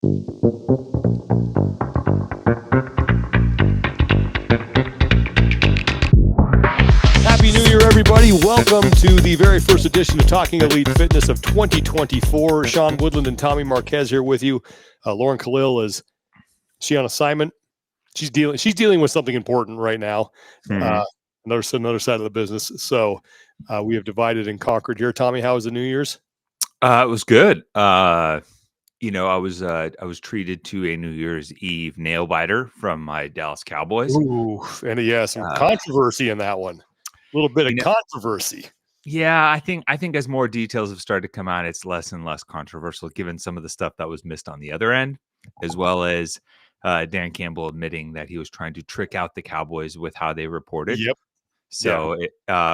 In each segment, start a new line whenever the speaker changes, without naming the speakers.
Happy New Year, everybody. Welcome to the very first edition of Talking Elite Fitness of 2024. Sean Woodland and Tommy Marquez here with you. Lauren Khalil is on assignment? She's dealing with something important right now. Another side of the business. So we have divided and conquered here. Tommy, how was the New Year's?
It was good. I was treated to a New Year's Eve nail biter from my Dallas Cowboys.
Ooh, and some controversy in that one. A little bit of controversy.
Yeah, I think as more details have started to come out, it's less and less controversial, given some of the stuff that was missed on the other end, as well as Dan Campbell admitting that he was trying to trick out the Cowboys with how they reported.
Yep.
So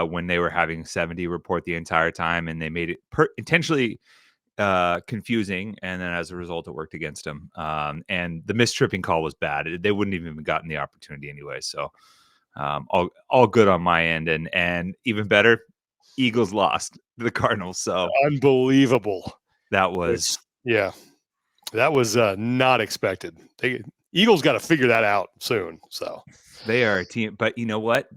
when they were having 70 report the entire time, and they made it intentionally confusing, and then as a result, it worked against them. And the mistripping call was bad. They wouldn't even gotten the opportunity anyway. So all good on my end, and even better, Eagles lost to the Cardinals. So
unbelievable.
That was
not expected. Eagles got to figure that out soon. So
they are a team, but you know what?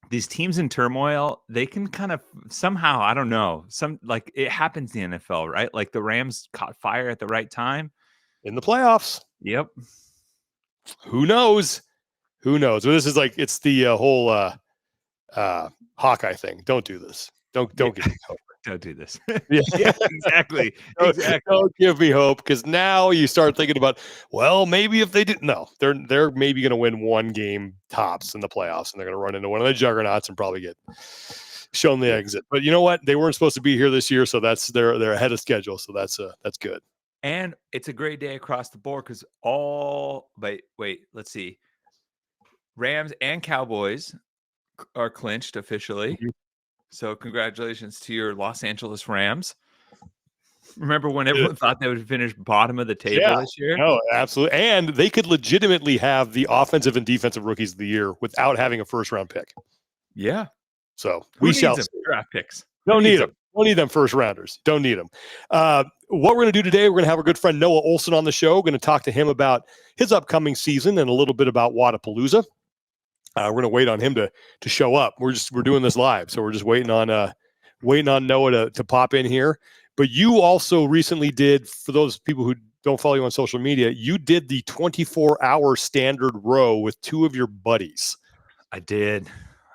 These teams in turmoil, they can kind of somehow, I don't know, like it happens in the NFL, right? Like the Rams caught fire at the right time
in the playoffs.
Yep.
Who knows? So this is like, it's the whole Hawkeye thing. Don't do this. Don't give me hope.
Don't do this.
Yeah,
exactly.
Don't give me hope, because now you start thinking about, well, maybe if they didn't. No, they're maybe going to win one game tops in the playoffs, and they're going to run into one of the juggernauts and probably get shown the exit. But you know what? They weren't supposed to be here this year, so they're ahead of schedule. So that's good.
And it's a great day across the board, because wait, let's see. Rams and Cowboys are clinched officially. Mm-hmm. So congratulations to your Los Angeles Rams. Remember when everyone thought they would finish bottom of the table this year?
No, absolutely. And they could legitimately have the offensive and defensive rookies of the year without having a first-round pick.
Yeah.
So
we shall see. Draft picks.
Don't need them. Don't need them first rounders. Don't need them. What we're going to do today, we're going to have our good friend Noah Ohlsen on the show. We're going to talk to him about his upcoming season and a little bit about Wadapalooza. We're going to wait on him to show up. We're doing this live, so we're just waiting on Noah to pop in here. But you also recently did, for those people who don't follow you on social media, you did the 24-hour standard row with two of your buddies.
I did.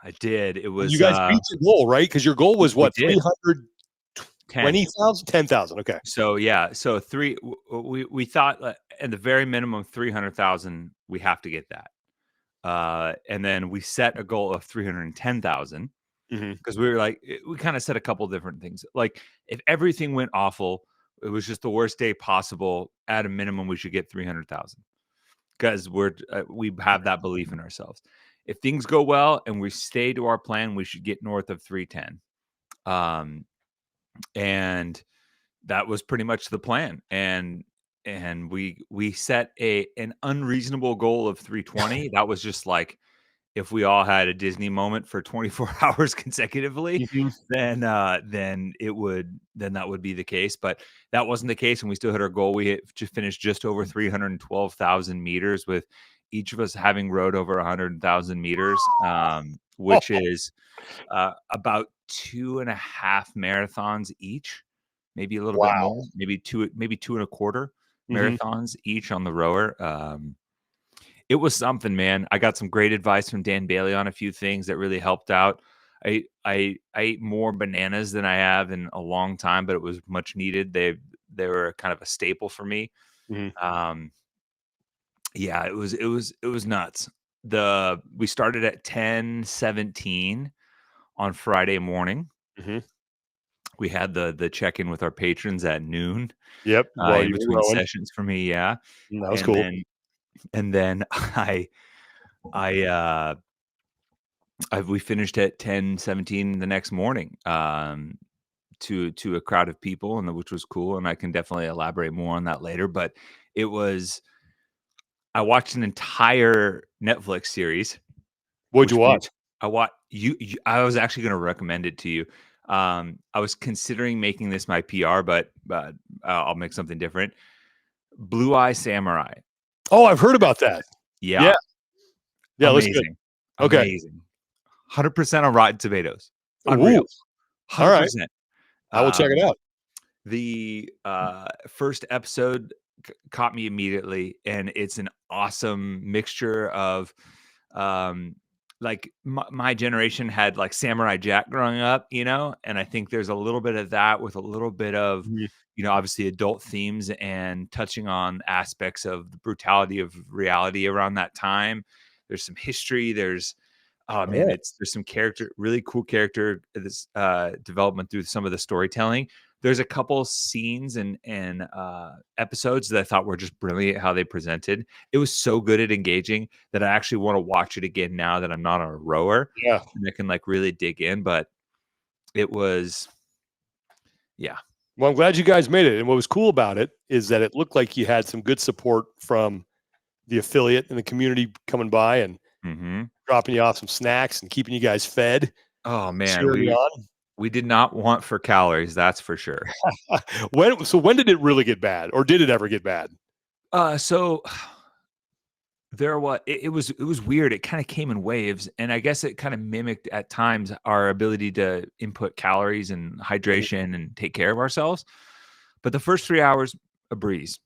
It was,
you guys beat your goal, right? Because your goal was what, 320,000, 10,000. Okay.
So we thought at the very minimum 300,000. We have to get that. And then we set a goal of 310,000, because we were like, we kind of set a couple different things. Like if everything went awful, it was just the worst day possible. At a minimum, we should get 300,000, because we have that belief in ourselves. If things go well and we stay to our plan, we should get north of 310. And that was pretty much the plan. And we set an unreasonable goal of 320. That was just like, if we all had a Disney moment for 24 hours consecutively, then that would be the case. But that wasn't the case, and we still hit our goal. We just finished just over 312,000 meters, with each of us having rowed over 100,000 meters, which is about 2.5 marathons each, maybe a little bit more, maybe 2.25 marathons each on the rower. It was something, man. I got some great advice from Dan Bailey on a few things that really helped out. I ate more bananas than I have in a long time, but it was much needed. They were kind of a staple for me. Yeah, it was nuts. We started at 10:17 on Friday morning. We had the check-in with our patrons at noon.
Yep.
In between sessions for me. Yeah.
That was cool.
And then we finished at 10:17 the next morning, to a crowd of people, which was cool. And I can definitely elaborate more on that later, but I watched an entire Netflix series.
What'd you watch?
I was actually going to recommend it to you. I was considering making this my PR, but I'll make something different. Blue Eye Samurai.
Oh, I've heard about that.
Yeah.
Yeah, looks good.
Amazing.
Okay.
Amazing. 100% on Rotten Tomatoes.
Ooh,
Unreal.
all right.
100%.
I will check it out.
The first episode caught me immediately, and it's an awesome mixture of like my generation had like Samurai Jack growing up, and I think there's a little bit of that with a little bit of
Mhm.
obviously adult themes and touching on aspects of the brutality of reality around that time. There's some history. There's man,
Oh.
there's some really cool character this development through some of the storytelling. There's a couple scenes and episodes that I thought were just brilliant how they presented. It was so good at engaging that I actually want to watch it again now that I'm not a rower.
Yeah.
And I can like really dig in. But it was, yeah.
Well, I'm glad you guys made it. And what was cool about it is that it looked like you had some good support from the affiliate and the community coming by and dropping you off some snacks and keeping you guys fed.
Oh man,
cheering you on.
we did not want for calories, that's for sure.
When did it really get bad, or did it ever get bad?
So it was weird. It kind of came in waves, and I guess it kind of mimicked at times our ability to input calories and hydration and take care of ourselves. But the first 3 hours, a breeze.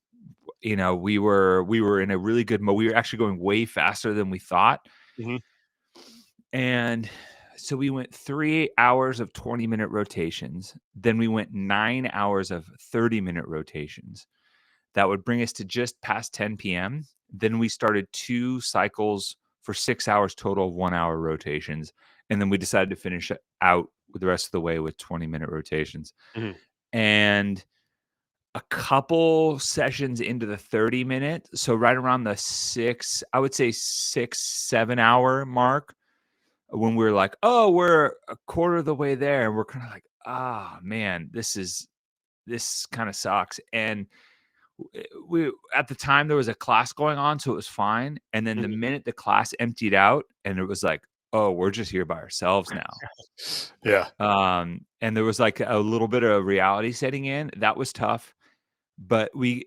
We were in a really good mode. We were actually going way faster than we thought.
Mm-hmm.
And so we went 3 hours of 20-minute rotations. Then we went 9 hours of 30-minute rotations. That would bring us to just past 10 p.m. Then we started 2 cycles for 6 hours total of 1 hour rotations. And then we decided to finish out the rest of the way with 20-minute rotations.
Mm-hmm.
And a couple sessions into the 30-minute, so right around the 7 hour mark, when we were like, oh, we're a quarter of the way there. And we're kind of like, man, this kind of sucks. And we at the time there was a class going on, so it was fine. And then the minute the class emptied out, and it was like, oh, we're just here by ourselves now.
Yeah.
And there was like a little bit of reality setting in. That was tough, but the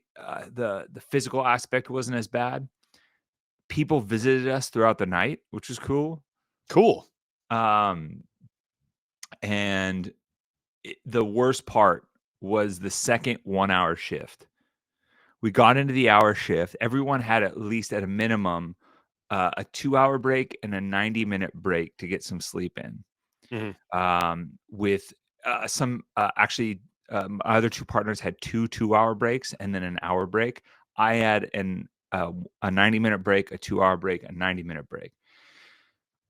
physical aspect wasn't as bad. People visited us throughout the night, which was cool. And the worst part was the second 1 hour shift. We got into the hour shift. Everyone had at least at a minimum a 2 hour break and a 90-minute break to get some sleep in. With some actually, my other 2 partners had 2 hour breaks and then an hour break. I had a 90-minute break, a 2 hour break, a 90-minute break.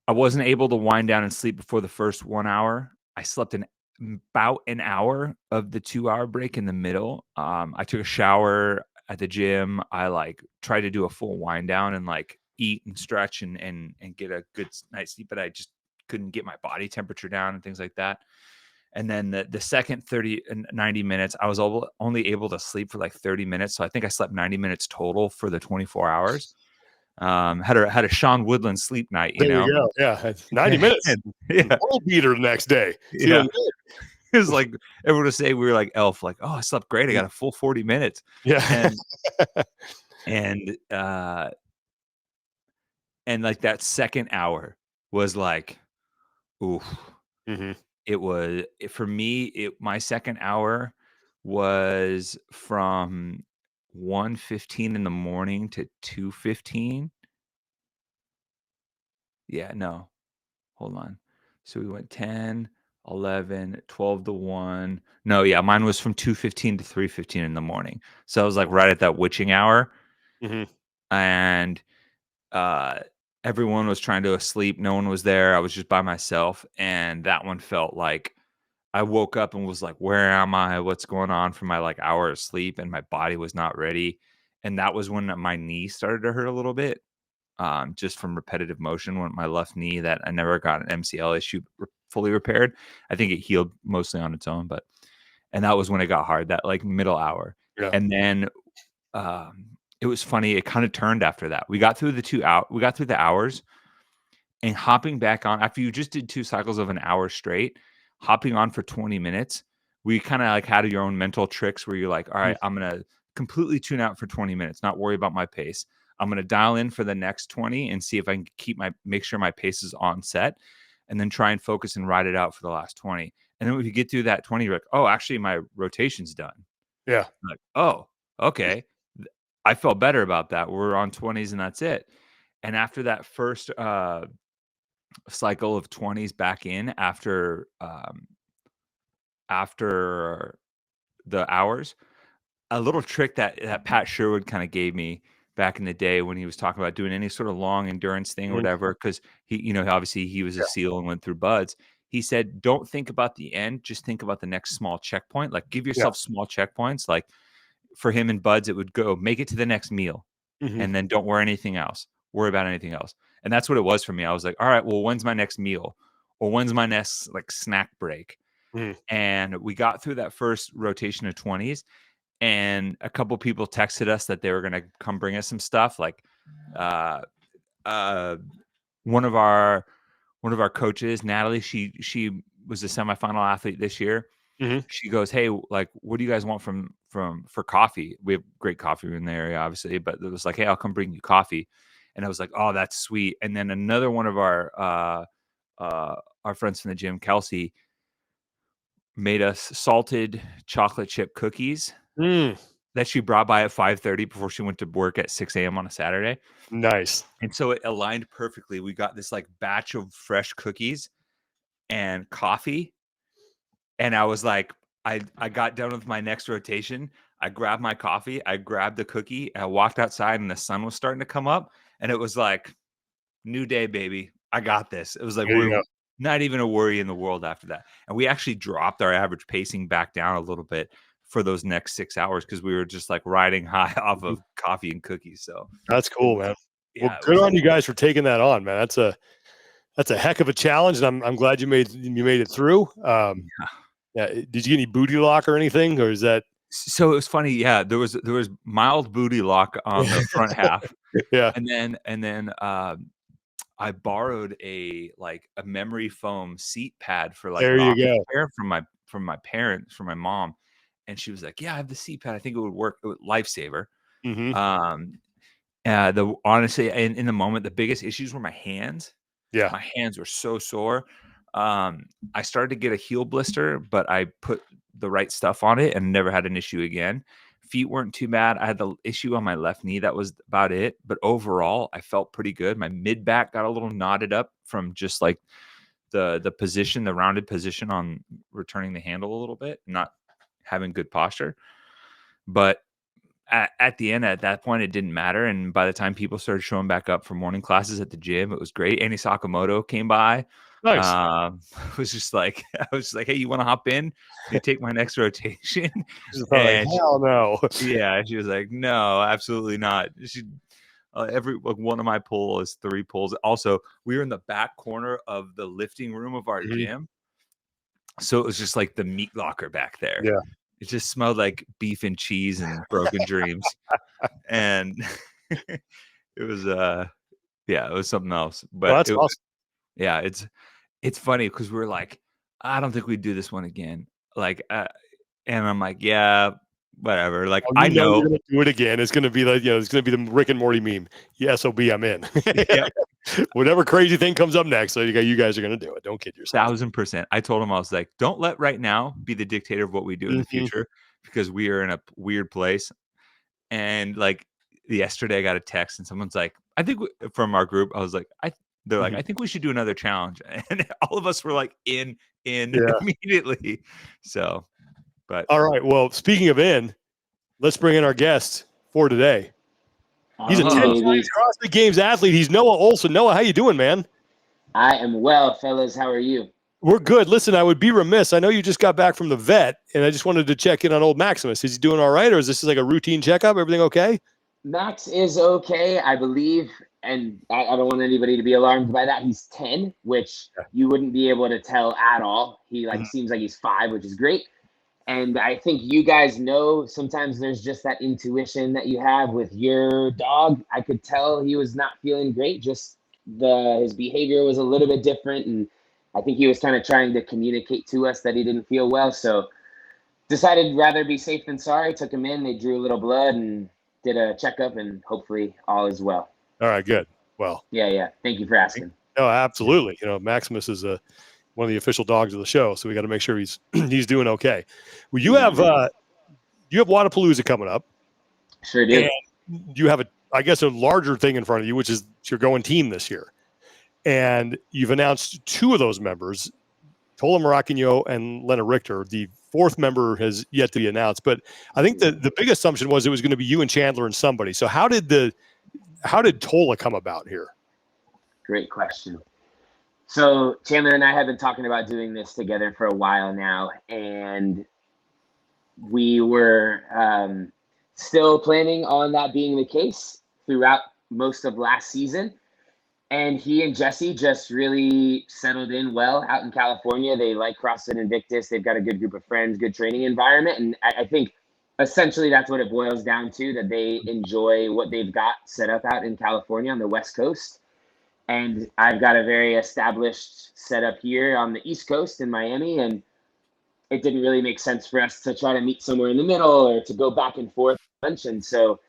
I wasn't able to wind down and sleep before the first 1 hour. I slept about an hour of the 2 hour break in the middle. I took a shower at the gym. I tried to do a full wind down and eat and stretch and get a good night's sleep, but I just couldn't get my body temperature down and things like that. And then the second 30 and 90 minutes, I was only able to sleep for 30 minutes. So I think I slept 90 minutes total for the 24 hours. Had a Sean Woodland sleep night,
There you go. Yeah. 90 minutes.
Yeah.
World beater the next day.
Yeah. It was like everyone would say we were like Elf, like, oh, I slept great. I got a full 40 minutes.
Yeah.
And that second hour was like, oof. It was for me, my second hour was from 1:15 in the morning to 2:15. Yeah, no. Hold on. So we went 10, 11, 12 to 1. No, yeah, mine was from 2:15 to 3:15 in the morning. So I was right at that witching hour. And everyone was trying to sleep. No one was there. I was just by myself. And that one felt like I woke up and was like, where am I? What's going on for my hour of sleep? And my body was not ready. And that was when my knee started to hurt a little bit. Just from repetitive motion when my left knee that I never got an MCL issue fully repaired. I think it healed mostly on its own, and that was when it got hard, that middle hour.
Yeah.
And then it was funny. It kind of turned after that. We got through the hours, and hopping back on after you just did 2 cycles of an hour straight, hopping on for 20 minutes. We kind of had your own mental tricks where you're like, all right, I'm going to completely tune out for 20 minutes, not worry about my pace. I'm going to dial in for the next 20 and see if I can make sure my pace is on set, and then try and focus and ride it out for the last 20. And then when you get through that 20, you're like, oh, actually my rotation's done.
Yeah.
I'm like, oh, okay. I felt better about that. We're on 20s and that's it. And after that first cycle of 20s back in after the hours, a little trick that Pat Sherwood kind of gave me back in the day when he was talking about doing any sort of long endurance thing or whatever, because he, obviously he was a SEAL and went through buds. He said, don't think about the end, just think about the next small checkpoint. Like, give yourself small checkpoints. Like, for him in buds, it would go, make it to the next meal, and then don't worry about anything else. And that's what it was for me. I was like, all right, well, when's my next meal, or when's my next like snack break? And we got through that first rotation of 20s, and a couple people texted us that they were going to come bring us some stuff. Like one of our coaches, Natalie, she was a semifinal athlete this year. She goes, hey, like, what do you guys want for coffee? We have great coffee in the area, obviously, but it was like, hey, I'll come bring you coffee. And I was like, oh, that's sweet. And then another one of our friends from the gym, Kelsey, made us salted chocolate chip cookies that she brought by at 5:30 before she went to work at 6 a.m. on a Saturday.
Nice.
And so it aligned perfectly. We got this like batch of fresh cookies and coffee. And I was like, I got done with my next rotation. I grabbed my coffee, I grabbed the cookie, and I walked outside, and the sun was starting to come up. And it was like, new day, baby. I got this. It was like, we're not even a worry in the world after that. And we actually dropped our average pacing back down a little bit for those next 6 hours, because we were just like riding high off of coffee and cookies. So
that's cool, man. Well, good on you guys for taking that on, man. That's a heck of a challenge, and I'm glad you made it through. Yeah. Did you get any booty lock or anything, or is that?
So it was funny. Yeah, there was mild booty lock on the front half.
Yeah.
And then I borrowed a memory foam seat pad for like
there you go.
from my parents, from my mom. And she was like, yeah, I have the seat pad. I think it would work. Lifesaver. Honestly, in the moment, the biggest issues were my hands.
Yeah.
My hands were so sore. I started to get a heel blister, but I put the right stuff on it and never had an issue again. Feet weren't too bad. I had the issue on my left knee. That was about it. But overall, I felt pretty good. My mid back got a little knotted up from just like the position, the rounded position on returning the handle a little bit, not having good posture. But at the end, at that point, it didn't matter. And by the time people started showing back up for morning classes at the gym, it was great. Annie Sakamoto came by.
Nice.
I was just like, hey, you want to hop in? You take my next rotation?
And hell no.
Yeah, she was like, no, absolutely not. She one of my pulls is 3 pulls. Also, we were in the back corner of the lifting room of our gym, so it was just like the meat locker back there.
Yeah.
It just smelled like beef and cheese and broken dreams. And it was it was something else. But
that's awesome.
Yeah, it's funny because we were like, I don't think we'd do this one again. Like and I'm like, yeah, whatever. Like, I know
you're gonna do it again. It's gonna be like, it's gonna be the Rick and Morty meme. Yes, OB, I'm in. Whatever crazy thing comes up next, so you guys are gonna do it. Don't kid yourself.
1000%. I told him, I was like, don't let right now be the dictator of what we do in the future, because we are in a weird place. And like yesterday, I got a text, and someone's like, I think from our group, I was like, they're like, I think we should do another challenge, and all of us were like, in immediately. So. But all
right. Well, speaking of let's bring in our guest for today. He's a 10-time CrossFit Games athlete. He's Noah Ohlsen. Noah, how you doing, man?
I am well, fellas. How are you?
We're good. Listen, I would be remiss. I know you just got back from the vet, and I just wanted to check in on old Maximus. Is he doing all right, or is this like a routine checkup? Everything okay?
Max is okay, I believe. And I don't want anybody to be alarmed by that. He's 10, which you wouldn't be able to tell at all. He seems like he's 5, which is great. And I think you guys know sometimes there's just that intuition that you have with your dog. I could tell he was not feeling great. Just his behavior was a little bit different. And I think he was kind of trying to communicate to us that he didn't feel well. So decided rather be safe than sorry. Took him in. They drew a little blood and did a checkup, and hopefully all is well.
All right, good. Well,
yeah. Thank you for asking.
No, absolutely. You know, Maximus is one of the official dogs of the show, so we got to make sure he's he's doing okay. Well, you have Wadapalooza coming up.
Sure do.
And you have a larger thing in front of you, which is you're going team this year. And you've announced 2 of those members, Tola Morakinyo and Lena Richter. The 4th member has yet to be announced, but I think the big assumption was it was going to be you and Chandler and somebody. So how did Tola come about here?
Great question. So Chandler and I have been talking about doing this together for a while now, and we were still planning on that being the case throughout most of last season. And he and Jesse just really settled in well out in California. They like CrossFit Invictus. They've got a good group of friends, good training environment. And I think essentially that's what it boils down to, that they enjoy what they've got set up out in California on the West Coast. And I've got a very established setup here on the East Coast in Miami. And it didn't really make sense for us to try to meet somewhere in the middle or to go back and forth. And so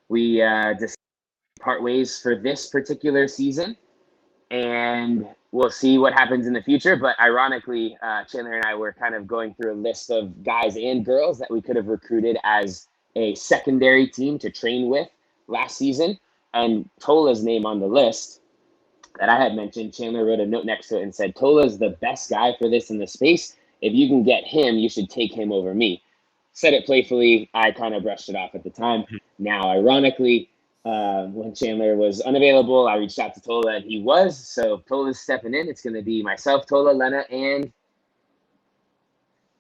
we decided to part ways for this particular season. And we'll see what happens in the future. But ironically, Chandler and I were kind of going through a list of guys and girls that we could have recruited as a secondary team to train with last season. And Tola's name on the list that I had mentioned, Chandler wrote a note next to it and said, Tola's the best guy for this in the space. If you can get him, you should take him over me. Said it playfully. I kind of brushed it off at the time. Now, ironically, when Chandler was unavailable, I reached out to Tola and he was. So Tola's stepping in. It's going to be myself, Tola, Lena, and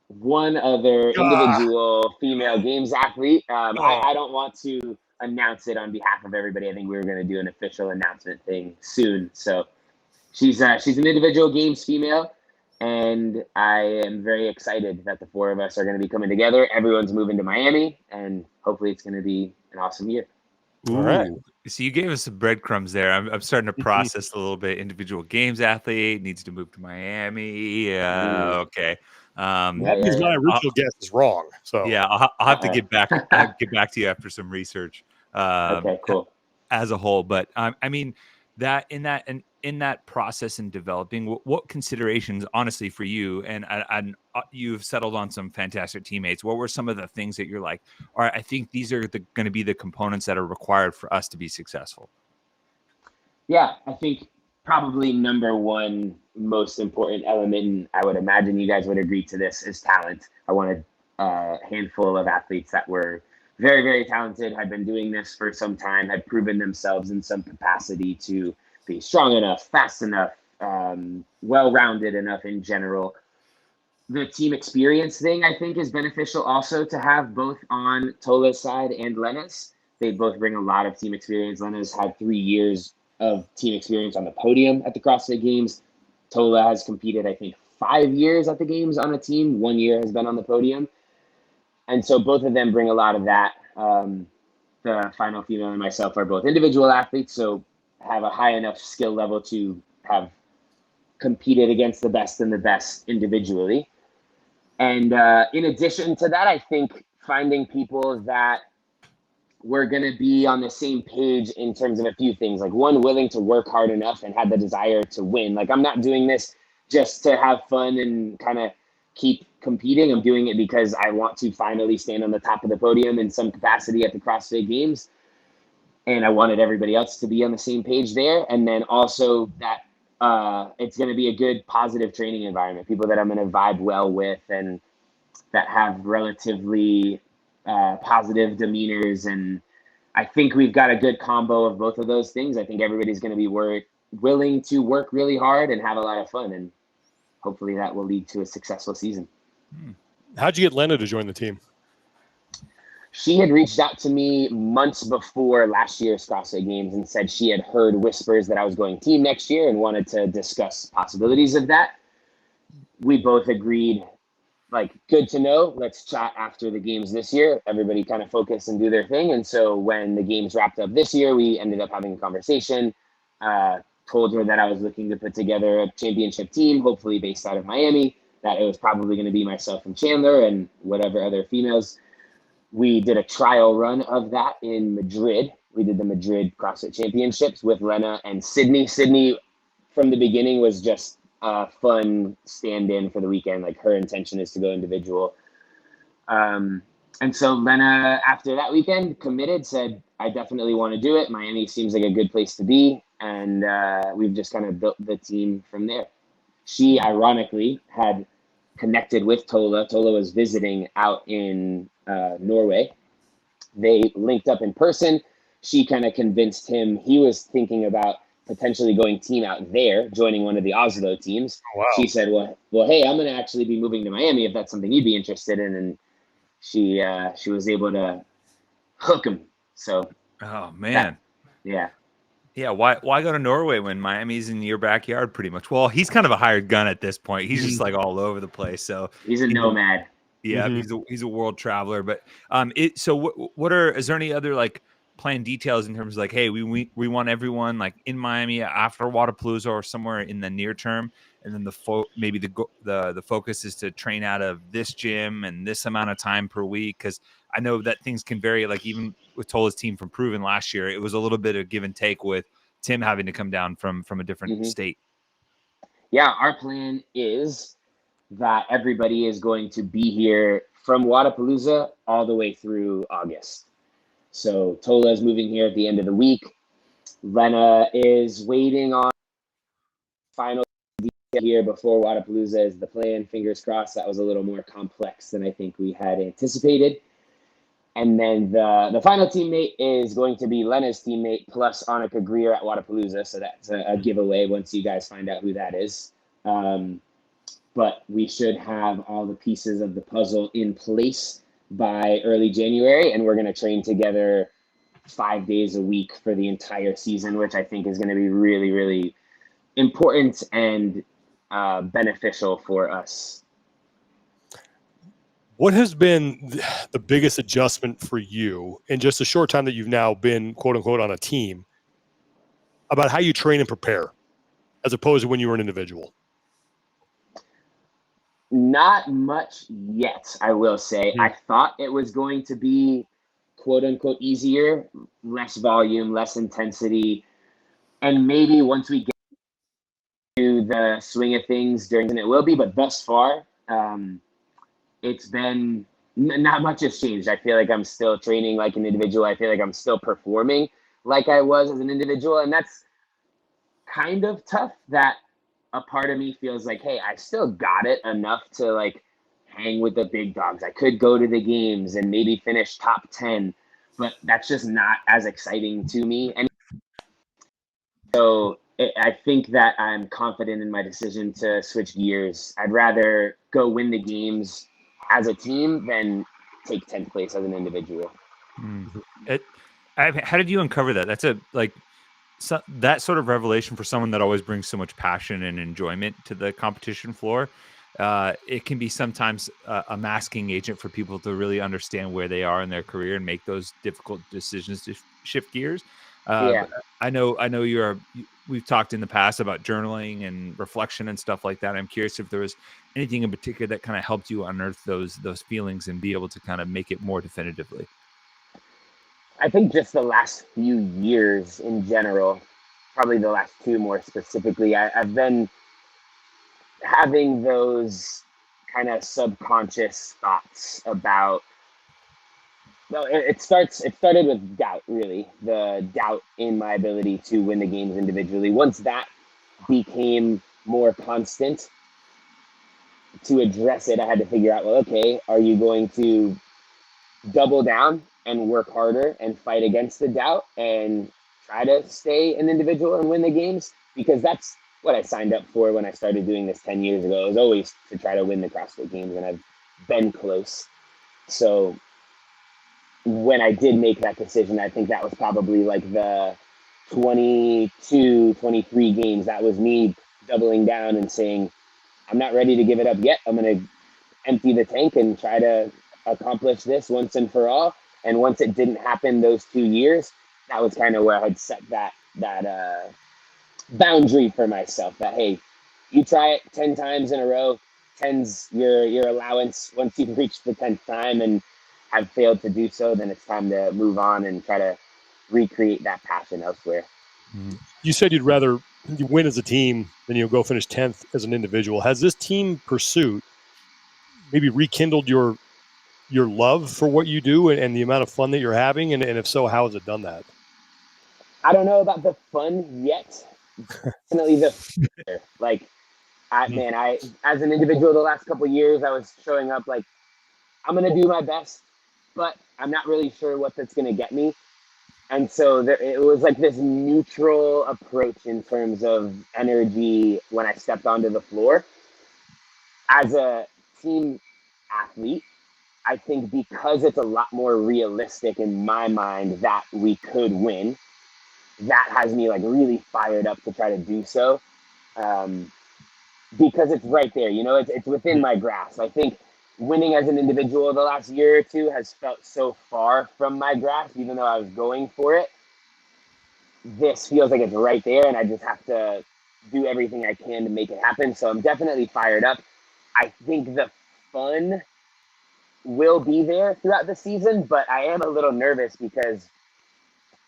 one other individual female games athlete. I don't want to announce it on behalf of everybody. I think we were going to do an official announcement thing soon. So she's an individual games female. And I am very excited that the 4 of us are going to be coming together. Everyone's moving to Miami, and hopefully it's going to be an awesome year.
All right. So you gave us some breadcrumbs there. I'm starting to process a little bit. Individual games athlete needs to move to Miami. Okay.
That means my original guess is wrong. So
yeah, I'll have to get back to you after some research.
Okay, cool.
As a whole, but I mean that in that process and developing, what considerations, honestly, for you and you've settled on some fantastic teammates. What were some of the things that you're like, all right, I think these are going to be the components that are required for us to be successful?
Yeah, I think probably number one most important element, and I would imagine you guys would agree to this, is talent. I wanted a handful of athletes that were very, very talented, had been doing this for some time, had proven themselves in some capacity to be strong enough, fast enough, well-rounded enough in general. The team experience thing, I think, is beneficial also to have both on Tola's side and Lena's. They both bring a lot of team experience. Lena's had 3 years of team experience on the podium at the CrossFit Games. Tola has competed, I think, 5 years at the Games on a team. 1 year has been on the podium. And so both of them bring a lot of that. The final female and myself are both individual athletes, so have a high enough skill level to have competed against the best and the best individually. And in addition to that, I think finding people that we're going to be on the same page in terms of a few things, like one, willing to work hard enough and have the desire to win. Like, I'm not doing this just to have fun and kind of keep competing. I'm doing it because I want to finally stand on the top of the podium in some capacity at the CrossFit Games. And I wanted everybody else to be on the same page there. And then also that it's going to be a good, positive training environment, people that I'm going to vibe well with and that have relatively positive demeanors. And I think we've got a good combo of both of those things. I think everybody's going to be willing to work really hard and have a lot of fun. And hopefully that will lead to a successful season.
How'd you get Lena to join the team?
She had reached out to me months before last year's CrossFit Games and said she had heard whispers that I was going team next year and wanted to discuss possibilities of that. We both agreed, like, good to know. Let's chat after the Games this year. Everybody kind of focus and do their thing. And so when the Games wrapped up this year, we ended up having a conversation. Told her that I was looking to put together a championship team, hopefully based out of Miami, that it was probably going to be myself and Chandler and whatever other females. We did a trial run of that in Madrid. We did the Madrid CrossFit Championships with Lena and Sydney. Sydney, from the beginning, was just a fun stand-in for the weekend. Like, her intention is to go individual. And so Lena, after that weekend, committed, said, I definitely want to do it. Miami seems like a good place to be. And we've just kind of built the team from there. She, ironically, had connected with Tola. Tola was visiting out in Norway. They linked up in person. She kind of convinced him. He was thinking about potentially going team out there, joining one of the Oslo teams.
Oh, wow.
She said, well, hey, I'm going to actually be moving to Miami if that's something you'd be interested in. And she was able to hook him. So,
oh man,
yeah.
Yeah, why go to Norway when Miami's in your backyard pretty much? Well, he's kind of a hired gun at this point. He's just like all over the place. So
he's a nomad.
Yeah, he's a world traveler. But is there any other like planned details in terms of like, hey, we want everyone like in Miami after Wadapalooza or somewhere in the near term, and then the focus is to train out of this gym and this amount of time per week, because I know that things can vary. Like even with Tola's team from Proven last year, it was a little bit of give and take with Tim having to come down from a different state.
Yeah, our plan is that everybody is going to be here from Wadapalooza all the way through August. So Tola is moving here at the end of the week. Lena is waiting on final detail here before Wadapalooza is the plan. Fingers crossed. That was a little more complex than I think we had anticipated. And then the final teammate is going to be Lena's teammate plus Annika Greer at Wadapalooza. So that's a giveaway once you guys find out who that is. But we should have all the pieces of the puzzle in place by early January. And we're going to train together 5 days a week for the entire season, which I think is going to be really, really important and beneficial for us.
What has been the biggest adjustment for you in just a short time that you've now been, quote unquote, on a team about how you train and prepare as opposed to when you were an individual?
Not much yet, I will say. I thought it was going to be, quote unquote, easier, less volume, less intensity. And maybe once we get to the swing of things during it will be, but thus far, it's been not much has changed. I feel like I'm still training like an individual. I feel like I'm still performing like I was as an individual. And that's kind of tough, that a part of me feels like, hey, I still got it enough to like hang with the big dogs. I could go to the games and maybe finish top 10, but that's just not as exciting to me. And so I think that I'm confident in my decision to switch gears. I'd rather go win the games as a team than take 10th place as an individual.
How did you uncover that? That's that sort of revelation for someone that always brings so much passion and enjoyment to the competition floor. It can be sometimes a masking agent for people to really understand where they are in their career and make those difficult decisions to shift gears. I know we've talked in the past about journaling and reflection and stuff like that. I'm curious if there was anything in particular that kind of helped you unearth those feelings and be able to kind of make it more definitively.
I think just the last few years in general, probably the last two more specifically, I've been having those kind of subconscious thoughts about, well, it started with doubt, really, the doubt in my ability to win the games individually. Once that became more constant, to address it, I had to figure out, well, okay, are you going to double down and work harder and fight against the doubt and try to stay an individual and win the games? Because that's what I signed up for when I started doing this 10 years ago. It was always to try to win the CrossFit Games, and I've been close. So when I did make that decision, I think that was probably like the 22, 23 games. That was me doubling down and saying, I'm not ready to give it up yet. I'm going to empty the tank and try to accomplish this once and for all. And once it didn't happen those 2 years, that was kind of where I had set that boundary for myself that, hey, you try it 10 times in a row, 10's your allowance. Once you've reached the 10th time and have failed to do so, then it's time to move on and try to recreate that passion elsewhere.
You said you'd rather you win as a team than go finish 10th as an individual. Has this team pursuit maybe rekindled your love for what you do and the amount of fun that you're having? And if so, how has it done that?
I don't know about the fun yet. Definitely the like, I as an individual, the last couple of years, I was showing up like I'm gonna do my best, but I'm not really sure what that's gonna get me. And so it was like this neutral approach in terms of energy when I stepped onto the floor. As a team athlete, I think because it's a lot more realistic in my mind that we could win, that has me like really fired up to try to do so. Because it's right there, it's within my grasp. I think winning as an individual the last year or two has felt so far from my grasp, even though I was going for it. This feels like it's right there, and I just have to do everything I can to make it happen. So I'm definitely fired up. I think the fun will be there throughout the season, but I am a little nervous because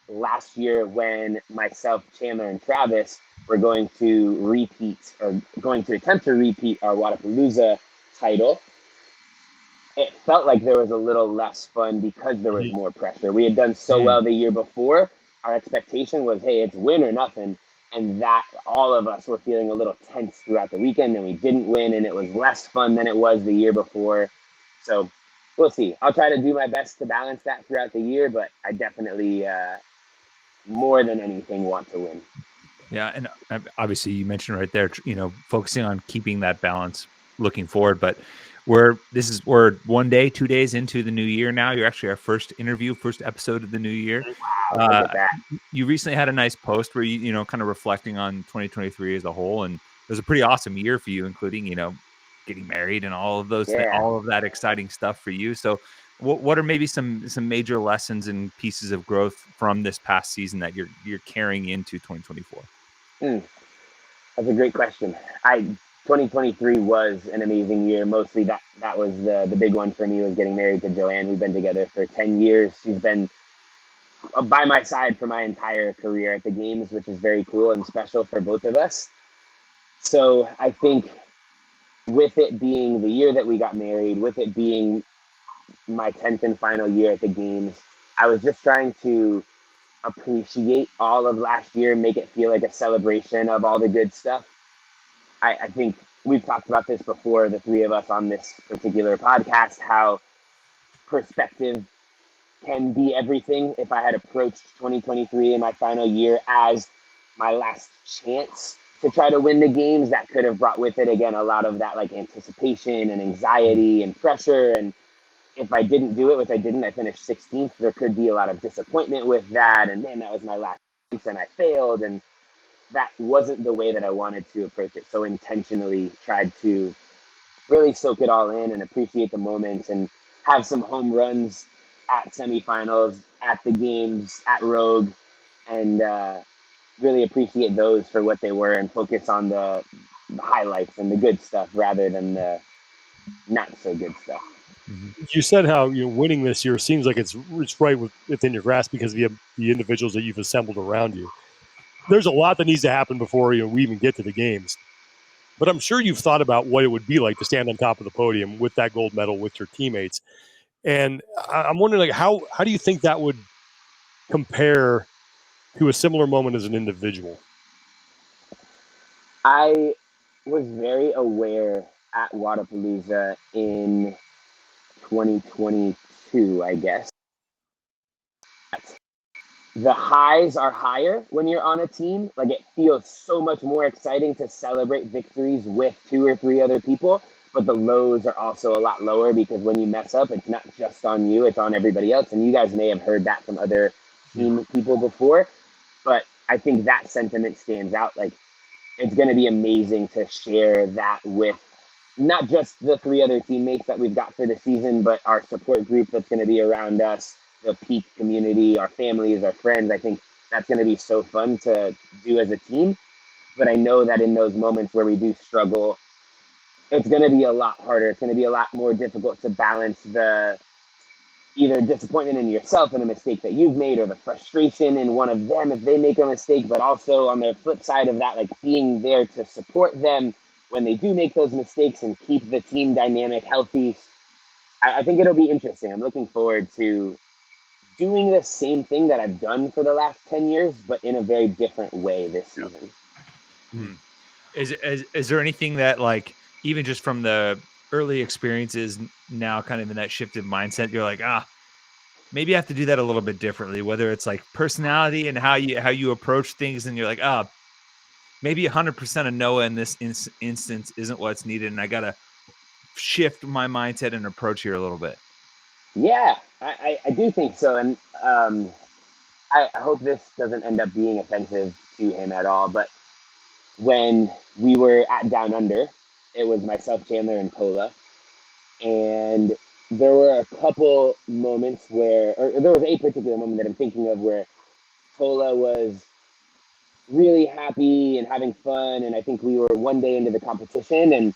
last year when myself, Chandler, and Travis were going to attempt to repeat our Wadapalooza title, it felt like there was a little less fun because there was more pressure. We had done so well the year before. Our expectation was, hey, it's win or nothing. And that all of us were feeling a little tense throughout the weekend, and we didn't win, and it was less fun than it was the year before. So we'll see. I'll try to do my best to balance that throughout the year, but I definitely, more than anything, want to win.
Yeah, and obviously you mentioned right there, focusing on keeping that balance looking forward. But we're 2 days into the new year now. You're actually our first episode of the new year.
Wow, look at that.
You recently had a nice post where you kind of reflecting on 2023 as a whole, and it was a pretty awesome year for you, including getting married and all of those all of that exciting stuff for you. So what are maybe some major lessons and pieces of growth from this past season that you're carrying into 2024?
That's a great question. 2023 was an amazing year. Mostly that was the big one for me, was getting married to Joanne. We've been together for 10 years. She's been by my side for my entire career at the games, which is very cool and special for both of us. So I think with it being the year that we got married, with it being my 10th and final year at the games, I was just trying to appreciate all of last year, make it feel like a celebration of all the good stuff. I think we've talked about this before, the three of us on this particular podcast, how perspective can be everything. If I had approached 2023 in my final year as my last chance to try to win the games, that could have brought with it, again, a lot of that like anticipation and anxiety and pressure. And if I didn't do it, which I didn't, I finished 16th, there could be a lot of disappointment with that. And man, that was my last chance and I failed. And that wasn't the way that I wanted to approach it. So intentionally tried to really soak it all in and appreciate the moments and have some home runs at semifinals, at the games, at Rogue, and really appreciate those for what they were and focus on the highlights and the good stuff rather than the not so good stuff.
You said how winning this year seems like it's right within your grasp because of the individuals that you've assembled around you. There's a lot that needs to happen before we even get to the games. But I'm sure you've thought about what it would be like to stand on top of the podium with that gold medal with your teammates. And I'm wondering, like, how do you think that would compare to a similar moment as an individual?
I was very aware at Wadapalooza in 2022, I guess. The highs are higher when you're on a team. Like, it feels so much more exciting to celebrate victories with 2 or 3 other people. But the lows are also a lot lower because when you mess up, it's not just on you, it's on everybody else. And you guys may have heard that from other team people before. But I think that sentiment stands out. Like, it's going to be amazing to share that with not just the 3 other teammates that we've got for the season, but our support group that's going to be around us, the peak community, our families, our friends. I think that's going to be so fun to do as a team. But I know that in those moments where we do struggle, it's going to be a lot harder. It's going to be a lot more difficult to balance the either disappointment in yourself and a mistake that you've made, or the frustration in one of them if they make a mistake, but also on the flip side of that, like being there to support them when they do make those mistakes and keep the team dynamic healthy. I think it'll be interesting. I'm looking forward to doing the same thing that I've done for the last 10 years, but in a very different way this season.
Is there anything that, like, even just from the early experiences now, kind of in that shifted mindset, you're like, maybe I have to do that a little bit differently, whether it's like personality and how you approach things, and you're like, maybe 100% of Noah in this instance isn't what's needed, and I got to shift my mindset and approach here a little bit?
Yeah, I do think so. And I hope this doesn't end up being offensive to him at all. But when we were at Down Under, it was myself, Chandler, and Tola. And there were a couple moments where, or there was a particular moment that I'm thinking of where Tola was really happy and having fun. And I think we were one day into the competition, and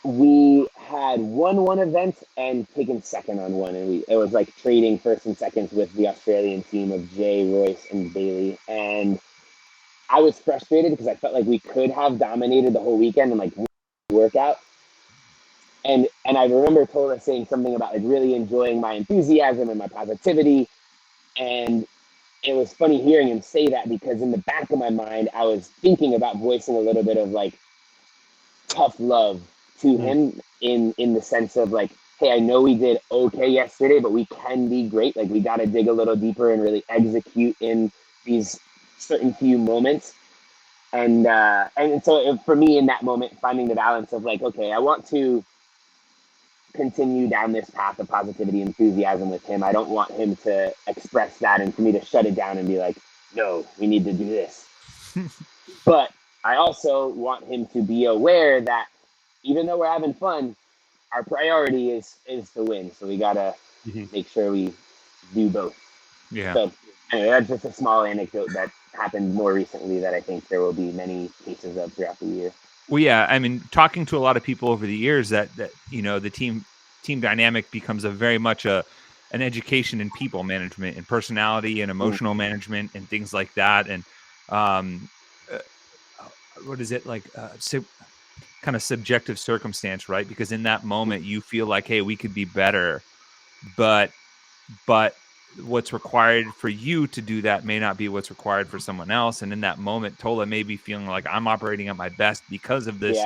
we had won one event and taken second on one, and it was like trading first and seconds with the Australian team of Jay, Royce, and Bailey. And I was frustrated because I felt like we could have dominated the whole weekend and like workout. And I remember Tola saying something about like really enjoying my enthusiasm and my positivity. And it was funny hearing him say that, because in the back of my mind, I was thinking about voicing a little bit of like tough love to him in the sense of like, hey, I know we did okay yesterday, but we can be great. Like, we got to dig a little deeper and really execute in these certain few moments. And so for me in that moment, finding the balance of like, okay, I want to continue down this path of positivity, enthusiasm with him. I don't want him to express that and for me to shut it down and be like, no, we need to do this. But I also want him to be aware that even though we're having fun, our priority is to win. So we gotta make sure we do both.
Yeah.
So anyway, that's just a small anecdote that happened more recently that I think there will be many cases of throughout the year.
Well, yeah, I mean, talking to a lot of people over the years, that you know, the team dynamic becomes a very much an education in people management and personality and emotional management and things like that. And what is it like? Kind of subjective circumstance, right? Because in that moment, you feel like, hey, we could be better, but what's required for you to do that may not be what's required for someone else. And in that moment, Tola may be feeling like, I'm operating at my best because of this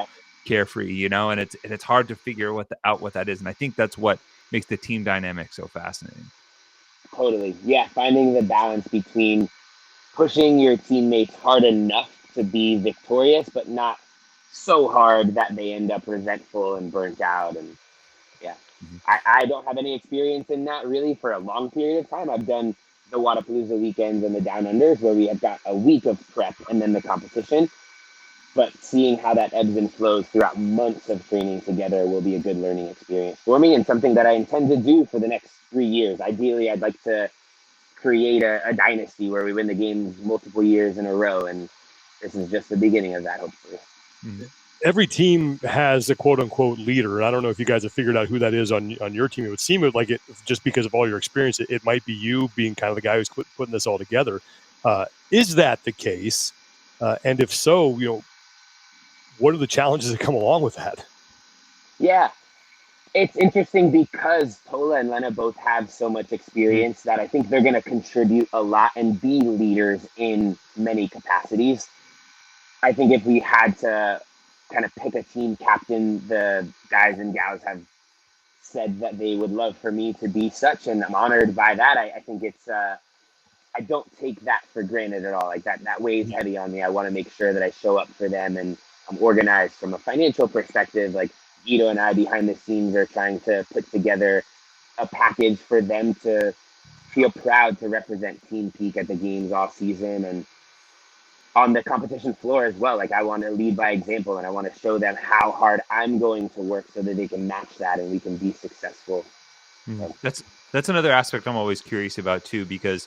carefree, you know, and it's hard to figure out what that is. And I think that's what makes the team dynamic so fascinating.
Totally. Yeah. Finding the balance between pushing your teammates hard enough to be victorious, but not so hard that they end up resentful and burnt out. And yeah, I don't have any experience in that really for a long period of time. I've done the Wadapalooza weekends and the Down Unders where we have got a week of prep and then the competition. But seeing how that ebbs and flows throughout months of training together will be a good learning experience for me, and something that I intend to do for the next 3 years. Ideally, I'd like to create a dynasty where we win the games multiple years in a row, and this is just the beginning of that, hopefully.
Every team has a quote-unquote leader, and I don't know if you guys have figured out who that is on your team. It would seem like it, just because of all your experience, it might be you being kind of the guy who's putting this all together. Is that the case? And if so, you know, what are the challenges that come along with that?
Yeah, it's interesting because Tola and Lena both have so much experience that I think they're going to contribute a lot and be leaders in many capacities. I think if we had to kind of pick a team captain, the guys and gals have said that they would love for me to be such, and I'm honored by that. I think it's I don't take that for granted at all. Like that weighs heavy on me. I want to make sure that I show up for them, and I'm organized from a financial perspective. Like Guido and I behind the scenes are trying to put together a package for them to feel proud to represent Team Peak at the games all season and on the competition floor as well. Like I want to lead by example, and I want to show them how hard I'm going to work so that they can match that and we can be successful. So.
That's another aspect I'm always curious about too, because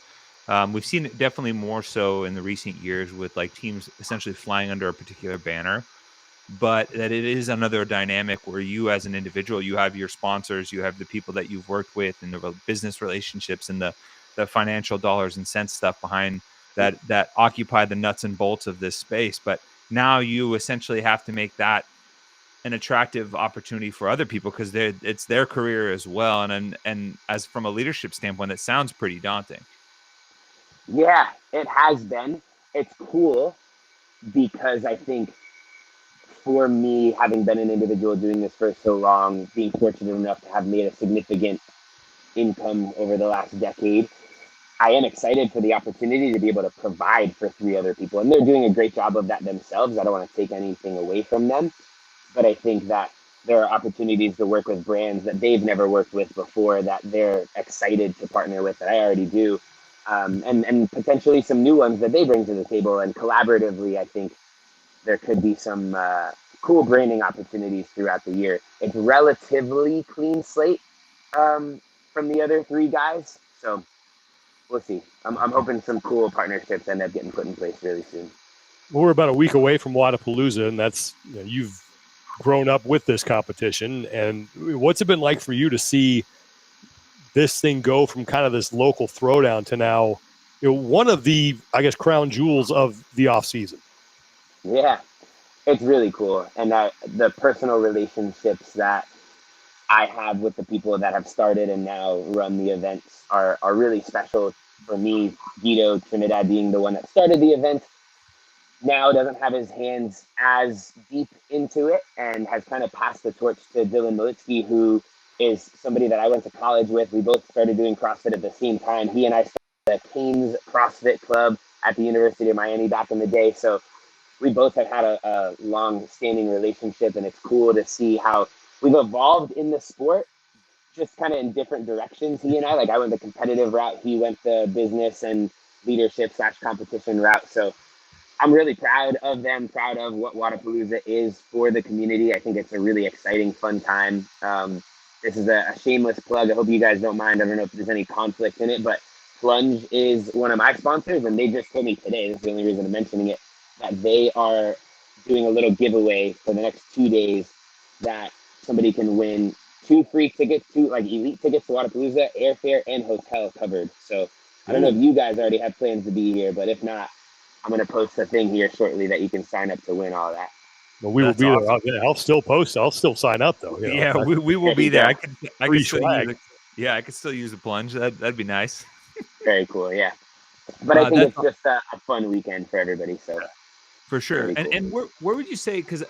we've seen it definitely more so in the recent years with like teams essentially flying under a particular banner. but that it is another dynamic where you as an individual, you have your sponsors, you have the people that you've worked with and the business relationships and the financial dollars and cents stuff behind that occupy the nuts and bolts of this space. But now you essentially have to make that an attractive opportunity for other people because it's their career as well. And as from a leadership standpoint, it sounds pretty daunting.
Yeah, it has been. It's cool because I think for me, having been an individual doing this for so long, being fortunate enough to have made a significant income over the last decade, I am excited for the opportunity to be able to provide for 3 other people. And they're doing a great job of that themselves. I don't want to take anything away from them. But I think that there are opportunities to work with brands that they've never worked with before that they're excited to partner with that I already do. And potentially some new ones that they bring to the table. And collaboratively, I think there could be some cool branding opportunities throughout the year. It's relatively clean slate from the other 3 guys. So we'll see. I'm hoping some cool partnerships end up getting put in place really soon.
We're about a week away from Wadapalooza, and that's you've grown up with this competition. And what's it been like for you to see this thing go from kind of this local throwdown to now, one of the, I guess, crown jewels of the off season?
Yeah, it's really cool. And the personal relationships that I have with the people that have started and now run the events are really special for me. Guido Trinidad being the one that started the event now doesn't have his hands as deep into it and has kind of passed the torch to Dylan Malitsky, who is somebody that I went to college with. We both started doing CrossFit at the same time. He and I started the Canes CrossFit Club at the University of Miami back in the day. So we both have had a long-standing relationship, and it's cool to see how we've evolved in the sport, just kind of in different directions. He and I, like I went the competitive route, he went the business and leadership / competition route. So I'm really proud of them, proud of what Wadapalooza is for the community. I think it's a really exciting, fun time. This is a shameless plug. I hope you guys don't mind. I don't know if there's any conflict in it, but Plunge is one of my sponsors, and they just told me today, this is the only reason I'm mentioning it, that they are doing a little giveaway for the next 2 days that somebody can win 2 free tickets, 2 like elite tickets to Wadapalooza, airfare and hotel covered. So I don't know if you guys already have plans to be here, but if not, I'm going to post a thing here shortly that you can sign up to win all that.
Well, we
That's
will be
awesome.
there. I'll still post. I'll still sign up though.
Yeah, we will be there. I could
Free
still
swag.
use I could still use a plunge. That'd be nice.
Very cool, yeah. But I think
That's
it's just a fun weekend for everybody. So
for sure.
really cool.
And where would you say, because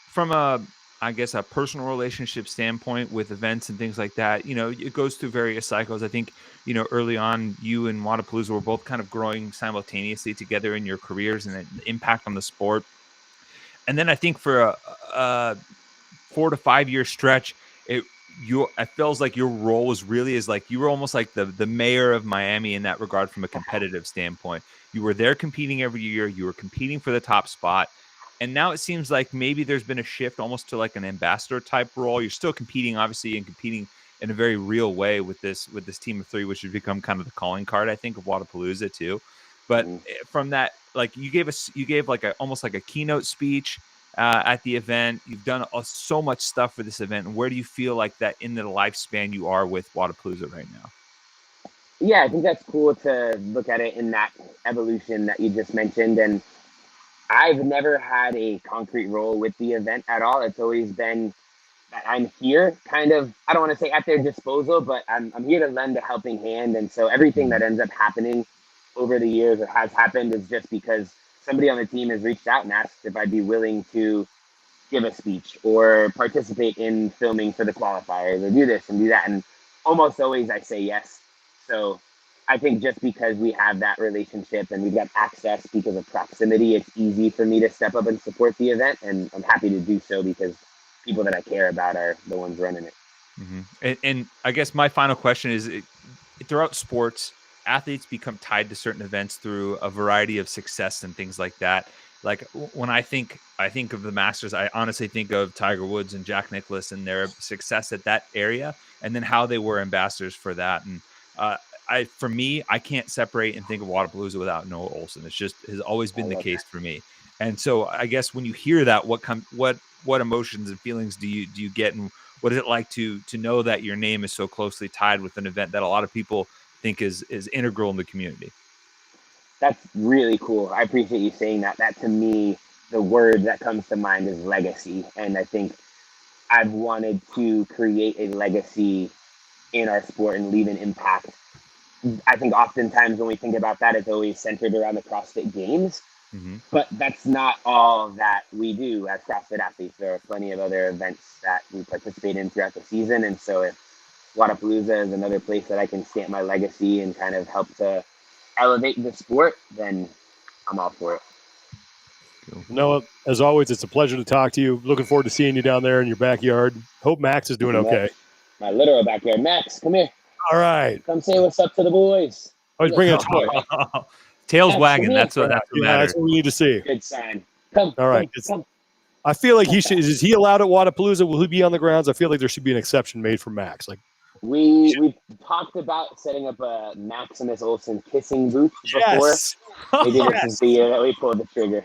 from a I guess a personal relationship standpoint with events and things like that, it goes through various cycles. I think, early on, you and Wadapalooza were both kind of growing simultaneously together in your careers and the impact on the sport. And then I think for a 4 to 5 year stretch, it feels like your role was really is like you were almost like the mayor of Miami in that regard from a competitive standpoint. You were there competing every year. You were competing for the top spot. And now it seems like maybe there's been a shift almost to like an ambassador type role. You're still competing, obviously, and competing in a very real way with this team of 3, which has become kind of the calling card, I think, of Wadapalooza too. But from that, like you gave like almost like a keynote speech at the event. You've done so much stuff for this event. And where do you feel like that in the lifespan you are with Wadapalooza right now?
Yeah, I think that's cool to look at it in that evolution that you just mentioned. And I've never had a concrete role with the event at all. It's always been that I'm here kind of, I don't want to say at their disposal, but I'm here to lend a helping hand. And so everything that ends up happening over the years or has happened is just because somebody on the team has reached out and asked if I'd be willing to give a speech or participate in filming for the qualifiers or do this and do that. And almost always I say yes. So I think just because we have that relationship and we've got access because of proximity, it's easy for me to step up and support the event. And I'm happy to do so because people that I care about are the ones running it.
And I guess my final question is, throughout sports, athletes become tied to certain events through a variety of success and things like that. Like when I think of the Masters, I honestly think of Tiger Woods and Jack Nicklaus and their success at that area, and then how they were ambassadors for that. And for me, I can't separate and think of Wodapalooza without Noah Ohlsen. It's just has always been the case for me. And so I guess when you hear that, what emotions and feelings do you get, and what is it like to know that your name is so closely tied with an event that a lot of people think is integral in the community?
That's really cool. I appreciate you saying that. That to me, the word that comes to mind is legacy. And I think I've wanted to create a legacy in our sport and leave an impact. I think oftentimes when we think about that, it's always centered around the CrossFit Games.
Mm-hmm.
But that's not all that we do as CrossFit athletes. There are plenty of other events that we participate in throughout the season. And so if Wodapalooza is another place that I can stamp my legacy and kind of help to elevate the sport, then I'm all for it.
Cool. Noah, as always, it's a pleasure to talk to you. Looking forward to seeing you down there in your backyard. Hope Max is doing okay.
My literal backyard. Max, come here.
All right.
Come say what's up to the boys.
I was bringing a
tails wagging. That's what matters.
That's what we need to see.
Good sign. Come.
All right.
Come.
I feel like he should. Is he allowed at Wodapalooza? Will he be on the grounds? I feel like there should be an exception made for Max. Like
we talked about setting up a Maximus Ohlsen kissing booth before.
Yes.
Maybe this is the year that we pull the trigger.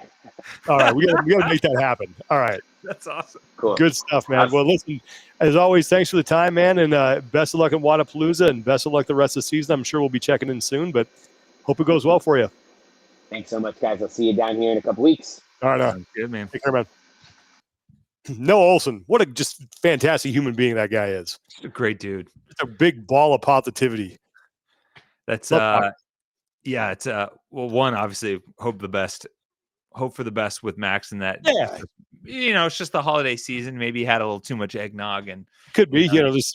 All right, we got to make that happen. All right,
that's awesome.
Cool.
Good stuff, man. Well, listen, as always, thanks for the time, man, and best of luck at Wodapalooza, and best of luck the rest of the season. I'm sure we'll be checking in soon, but hope it goes well for you.
Thanks so much, guys. I'll see you down here in a couple weeks.
All right,
good, man.
Take care, man. Noah Ohlsen, what a just fantastic human being that guy is.
Just a great dude.
Just a big ball of positivity.
That's yeah. It's well, one, obviously, hope for the best with Max, and that.
Yeah.
It's just the holiday season. Maybe he had a little too much eggnog, and
could be.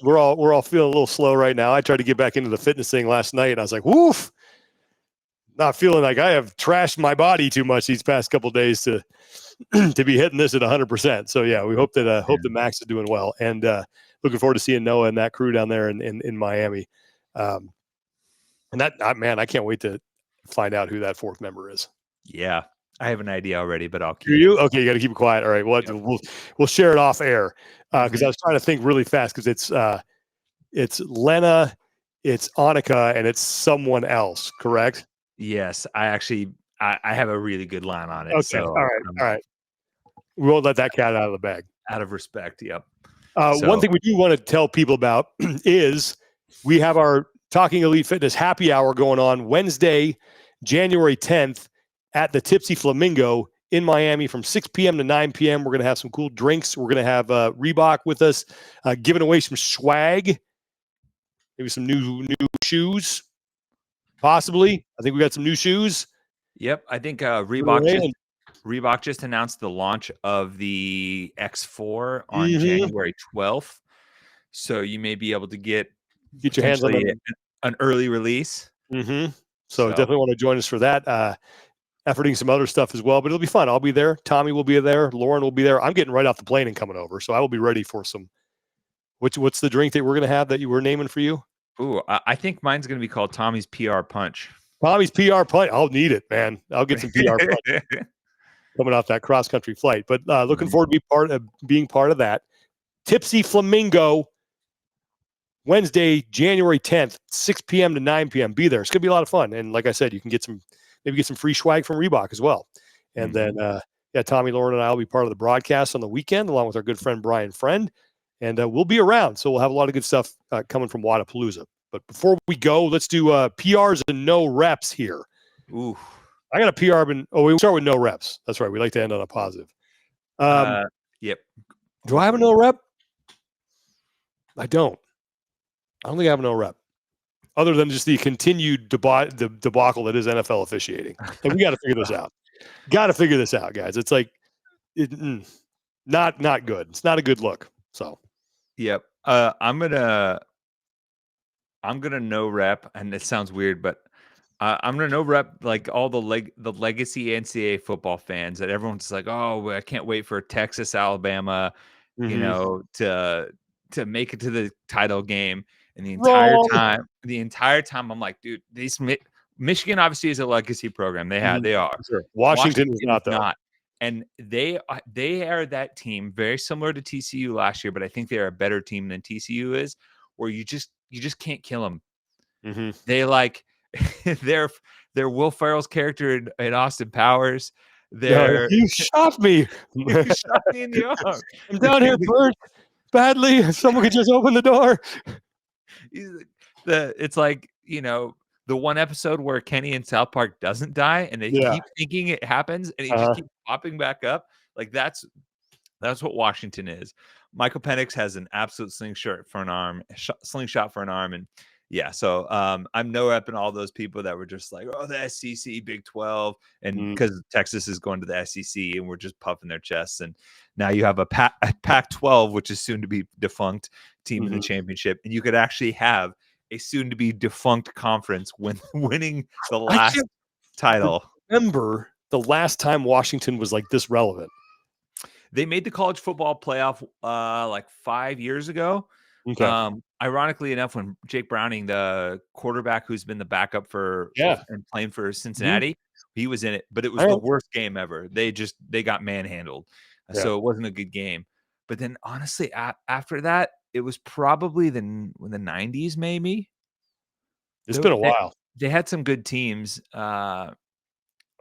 We're all feeling a little slow right now. I tried to get back into the fitness thing last night, and I was like, woof. Not feeling like I have trashed my body too much these past couple of days to be hitting this at 100%. So yeah, we hope that Max is doing well, and looking forward to seeing Noah and that crew down there in Miami. And that man, I can't wait to find out who that fourth member is.
Yeah, I have an idea already, but I'll keep
you. Okay, you got to keep it quiet. All right, we'll share it off air because I was trying to think really fast because it's Lena, it's Annika, and it's someone else. Correct?
Yes, I have a really good line on it.
Okay,
so,
all right. We won't let that cat out of the bag.
Out of respect, yep.
One thing we do want to tell people about is we have our Talking Elite Fitness happy hour going on Wednesday, January 10th at the Tipsy Flamingo in Miami from 6 p.m. to 9 p.m. We're going to have some cool drinks. We're going to have Reebok with us, giving away some swag, maybe some new shoes. Possibly. I think we got some new shoes.
Yep. I think Reebok just announced the launch of the X4 on January 12th. So you may be able to get
your hands on
an early release.
So definitely want to join us for that. Efforting some other stuff as well, but it'll be fun. I'll be there. Tommy will be there. Lauren will be there. I'm getting right off the plane and coming over. So I will be ready for some. What's the drink that we're going to have that you were naming for you?
Ooh, I think mine's going to be called Tommy's PR Punch.
Tommy's PR Punch. I'll need it, man. I'll get some PR Punch coming off that cross-country flight. But looking forward to being part of that. Tipsy Flamingo, Wednesday, January 10th, 6 p.m. to 9 p.m. Be there. It's going to be a lot of fun. And like I said, you can get some free swag from Reebok as well. And then, Tommy, Lauren, and I will be part of the broadcast on the weekend, along with our good friend, Brian Friend. And we'll be around. So we'll have a lot of good stuff coming from Wodapalooza. But before we go, let's do PRs and no reps here.
Ooh.
I got a PR, we start with no reps. That's right. We like to end on a positive.
Yep.
Do I have a no rep? I don't think I have a no rep. Other than just the continued debacle that is NFL officiating. And we got to figure this out. Got to figure this out, guys. It's like, not good. It's not a good look. So,
yep. I'm gonna no rep, and it sounds weird, but I'm gonna no rep like all the legacy NCAA football fans that everyone's like, oh, I can't wait for Texas, Alabama, to make it to the title game. And the entire time, I'm like, dude, these Michigan obviously is a legacy program. They are.
Sure. Washington is not, though.
And they are that team very similar to TCU last year, but I think they're a better team than TCU is, where you just can't kill them. They like they're Will Ferrell's character in Austin Powers. They're
You shot me.
you shot me in the arm.
I'm down here burnt badly. Someone could just open the door.
It's like, the one episode where Kenny in South Park doesn't die, and they keep thinking it happens, and he just keeps popping back up. Like that's what Washington is. Michael Penix has an absolute slingshot for an arm, and yeah. So I'm no repping all those people that were just like, oh, the SEC, Big 12, and because Texas is going to the SEC, and we're just puffing their chests. And now you have a Pac-12, which is soon to be defunct team in the championship, and you could actually have a soon-to-be defunct conference winning the last title.
Remember the last time Washington was like this relevant?
They made the college football playoff like 5 years ago.
Okay.
Ironically enough, when Jake Browning, the quarterback who's been the backup and playing for Cincinnati, he was in it, but it was the worst game ever. They got manhandled, so it wasn't a good game. But then, honestly, after that, it was probably the 90s, maybe.
It's been a while.
They had some good teams. I'm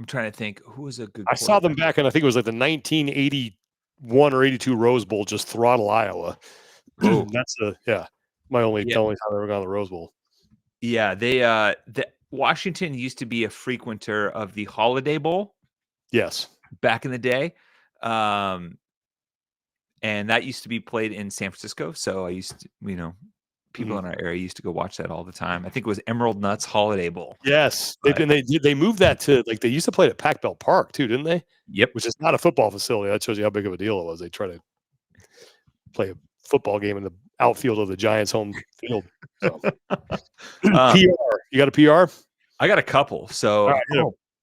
trying to think who was a good.
I saw them back in, I think it was like the 1981 or 82 Rose Bowl, just throttle Iowa. That's my only time I've ever gone to the Rose Bowl.
Yeah, Washington used to be a frequenter of the Holiday Bowl.
Yes,
back in the day. And that used to be played in San Francisco. So I used to, people in our area used to go watch that all the time. I think it was Emerald Nuts Holiday Bowl.
Yes. They moved that to, like, they used to play at Pac Bell Park too, didn't they?
Yep.
Which is not a football facility. That shows you how big of a deal it was. They try to play a football game in the outfield of the Giants' home field. So. PR. You got a PR?
I got a couple. So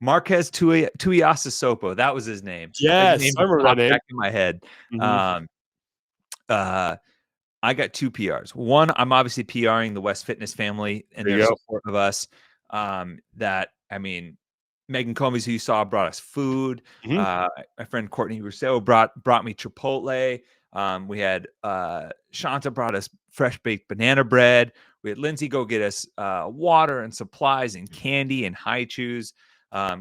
Marquez Tuiasosopo, that was his name.
Yes,
his name
I remember that name.
Back in my head. I got 2 PRs. One, I'm obviously PRing the West Fitness family and their support of us. Megan Combs, who you saw, brought us food. My friend Courtney Rousseau brought me Chipotle. We had Shanta brought us fresh baked banana bread. We had Lindsay go get us water and supplies and candy and high chews.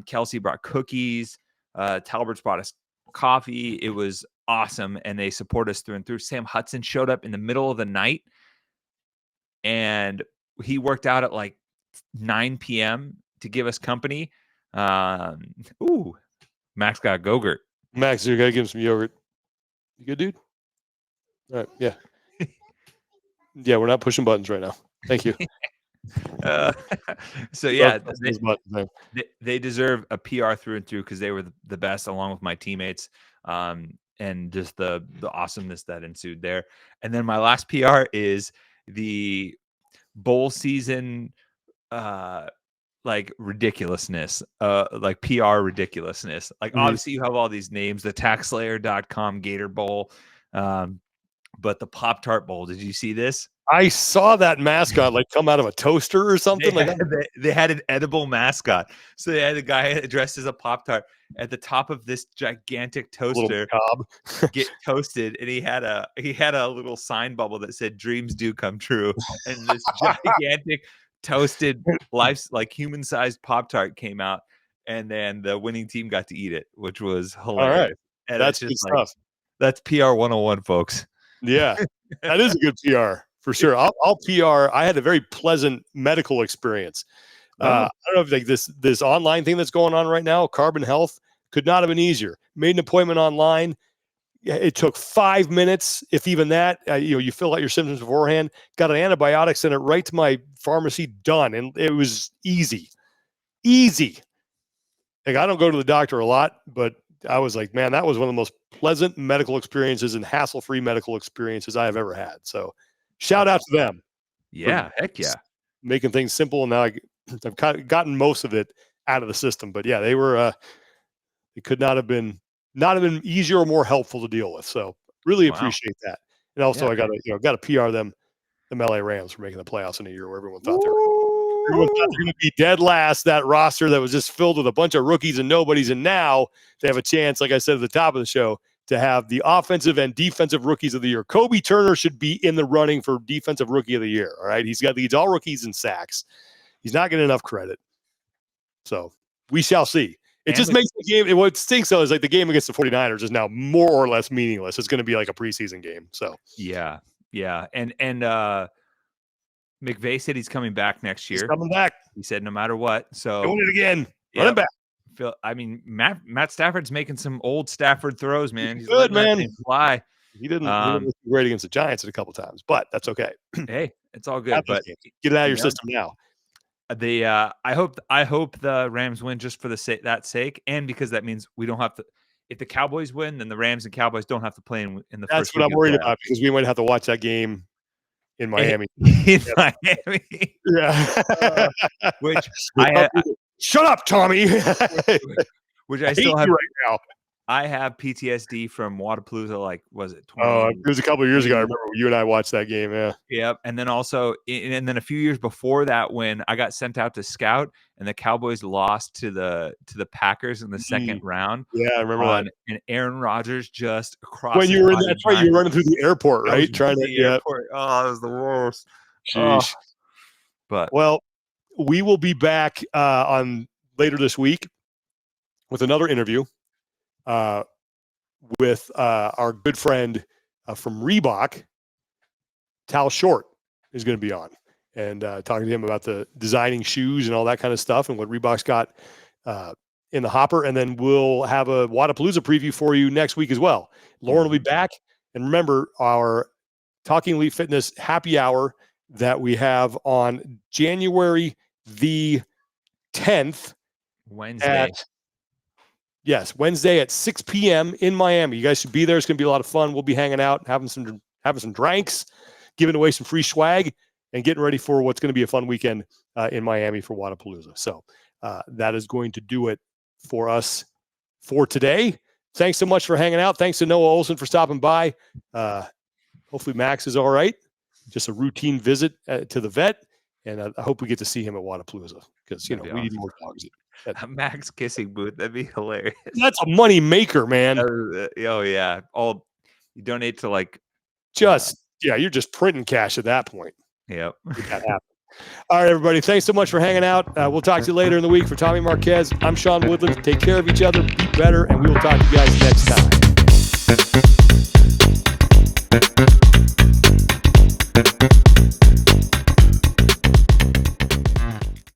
Kelsey brought cookies. Talbert's brought us coffee. It was awesome, and they support us through and through. Sam Hudson showed up in the middle of the night, and he worked out at like 9 p.m. to give us company. Max got Go-Gurt.
Max, you gotta give him some yogurt. You good, dude? All right, yeah. Yeah, we're not pushing buttons right now. Thank you.
They deserve a PR through and through because they were the best, along with my teammates, and just the awesomeness that ensued there. And then my last PR is the bowl season, like ridiculousness, like PR ridiculousness. Like obviously you have all these names, the taxslayer.com Gator Bowl, but the Pop-Tart Bowl. Did you see this?
I saw that mascot like come out of a toaster or something
They had an edible mascot. So they had a guy dressed as a Pop-Tart at the top of this gigantic toaster get toasted, and he had a little sign bubble that said "Dreams do come true," and this gigantic toasted human-sized Pop-Tart came out, and then the winning team got to eat it, which was hilarious.
All right.
And
that's good stuff.
That's PR 101, folks.
Yeah, that is a good PR. For sure. I'll PR. I had a very pleasant medical experience. I don't know if like this online thing that's going on right now, Carbon Health, could not have been easier. Made an appointment online. It took 5 minutes, if even that. You fill out your symptoms beforehand, got an antibiotic, sent it right to my pharmacy, done. And it was easy. Like, I don't go to the doctor a lot, but I was like, man, that was one of the most pleasant medical experiences and hassle-free medical experiences I have ever had. So shout out to them.
Yeah, heck yeah.
Making things simple, and now I've kind of gotten most of it out of the system. But yeah, they were it could not have been easier or more helpful to deal with. So really appreciate that. And also I got to PR them LA Rams for making the playoffs in a year where everyone thought they were going to be dead last. That roster that was just filled with a bunch of rookies and nobodies, and now they have a chance, like I said at the top of the show, to have the offensive and defensive rookies of the year. Kobe Turner should be in the running for defensive rookie of the year. All right. Leads all rookies in sacks. He's not getting enough credit. So we shall see. It
And
just makes the game. What stinks though is like the game against the 49ers is now more or less meaningless. It's going to be like a preseason game. So
yeah. And McVay said he's coming back next year.
he's coming back.
He said no matter what. So
Doing it again.
Yep.
Run him back.
I mean, Matt Stafford's making some old Stafford throws, man. He's
good,
letting that
man.
thing fly.
He didn't look great against the Giants a couple times, but that's okay.
Hey, it's all good. But
get it out of your system now.
I hope the Rams win just for that sake, and because that means we don't have to. If the Cowboys win, then the Rams and Cowboys don't have to play in the
That's
first.
What I'm worried about, because we might have to watch that game in Miami.
Miami,
yeah.
Which I
shut up, Tommy.
which I still have
right now.
I have PTSD from Wadapalooza. Like, was it 20?
Oh, it was a couple of years ago. I remember you and I watched that game. Yeah.
Yep. And then also, and then a few years before that, when I got sent out to scout, and the Cowboys lost to the Packers in the second round.
Yeah, I remember that.
And Aaron Rodgers just across.
When you were in that fight, you were running through the airport, right?
Trying to airport. Oh, it was the worst.
Jeez.
But
well, we will be back on later this week with another interview. With our good friend from Reebok, Tal Short, is going to be on and talking to him about the designing shoes and all that kind of stuff and what Reebok's got in the hopper. And then we'll have a Wadapalooza preview for you next week as well. Lauren will be back. And remember our Talking Elite Fitness happy hour that we have on January the 10th.
Wednesday.
Wednesday at 6 p.m. in Miami. You guys should be there. It's going to be a lot of fun. We'll be hanging out, having some drinks, giving away some free swag, and getting ready for what's going to be a fun weekend in Miami for Wadapalooza. So that is going to do it for us for today. Thanks so much for hanging out. Thanks to Noah Ohlsen for stopping by. Hopefully Max is all right. Just a routine visit to the vet. And I hope we get to see him at Wadapalooza because, we need more dogs.
A Max kissing booth. That'd be hilarious.
That's a money maker, man.
Oh, yeah. You donate to
you're just printing cash at that point.
Yep.
Make that happen. All right, everybody. Thanks so much for hanging out. We'll talk to you later in the week. For Tommy Marquez, I'm Sean Woodland. Take care of each other, be better, and we will talk to you guys next time.